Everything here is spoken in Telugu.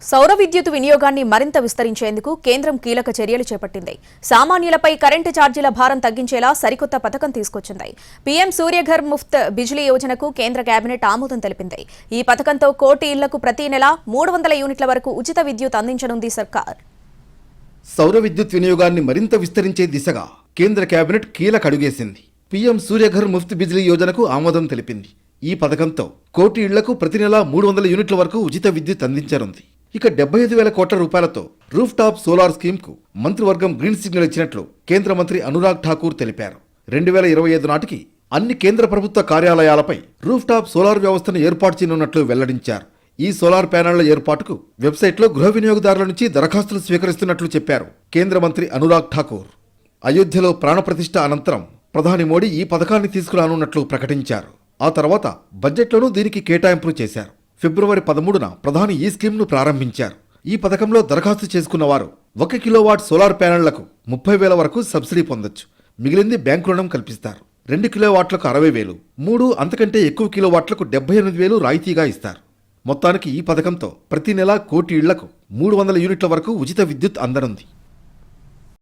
సౌర విద్యుత్ వినియోగాన్ని మరింత విస్తరించేందుకు కేంద్రం కీలక చర్యలు చేపట్టింది. సామాన్యులపై కరెంటు ఛార్జీల భారం తగ్గించేలా సరికొత్త పథకం తీసుకొచ్చింది. పీఎం సూర్యఘర్ ముఫ్త్ బిజ్లీ యోజనకు కేంద్ర కేబినెట్ ఆమోదం తెలిపింది. ఈ పథకంతో 1 కోటి ఇళ్లకు ప్రతి నెల 300 యూనిట్ల వరకు ఉచిత విద్యుత్ అందించనుంది సర్కార్. సౌర విద్యుత్ వినియోగాన్ని మరింత విస్తరించే దిశగా కేంద్ర కేబినెట్ కీలక అడుగేసింది. పీఎం సూర్యఘర్ ముఫ్త్ బిజ్లీ యోజనకు ఆమోదం తెలిపింది. ఈ పథకంతో 1 కోటి ఇళ్లకు ప్రతి నెల 300 యూనిట్ల వరకు ఉచిత విద్యుత్ అందించనుంది. ఇక 75,000 కోట్ల రూపాయలతో రూఫ్ టాప్ సోలార్ స్కీమ్కు మంత్రివర్గం గ్రీన్ సిగ్నల్ ఇచ్చినట్లు కేంద్ర మంత్రి అనురాగ్ ఠాకూర్ తెలిపారు. 2025 నాటికి అన్ని కేంద్ర ప్రభుత్వ కార్యాలయాలపై రూఫ్ టాప్ సోలార్ వ్యవస్థను ఏర్పాటు చేయనున్నట్లు వెల్లడించారు. ఈ సోలార్ ప్యానెళ్ల ఏర్పాటుకు వెబ్సైట్లో గృహ వినియోగదారుల నుంచి దరఖాస్తులు స్వీకరిస్తున్నట్లు చెప్పారు కేంద్ర మంత్రి అనురాగ్ ఠాకూర్. అయోధ్యలో ప్రాణప్రతిష్ఠ అనంతరం ప్రధాని మోడీ ఈ పథకాన్ని తీసుకురానున్నట్లు ప్రకటించారు. ఆ తర్వాత బడ్జెట్లోనూ దీనికి కేటాయింపులు చేశారు. ఫిబ్రవరి 13న ప్రధాని ఈ స్కీమ్ను ప్రారంభించారు. ఈ పథకంలో దరఖాస్తు చేసుకున్న వారు 1 కిలోవాట్ సోలార్ ప్యానెళ్లకు 30,000 వరకు సబ్సిడీ పొందొచ్చు. మిగిలింది బ్యాంకు రుణం కల్పిస్తారు. 2 కిలోవాట్లకు 60,000, 3 అంతకంటే ఎక్కువ కిలోవాట్లకు 78,000 రాయితీగా ఇస్తారు. మొత్తానికి ఈ పథకంతో ప్రతి నెల 1 కోటి ఇళ్లకు 300 యూనిట్ల వరకు ఉచిత విద్యుత్ అందనుంది.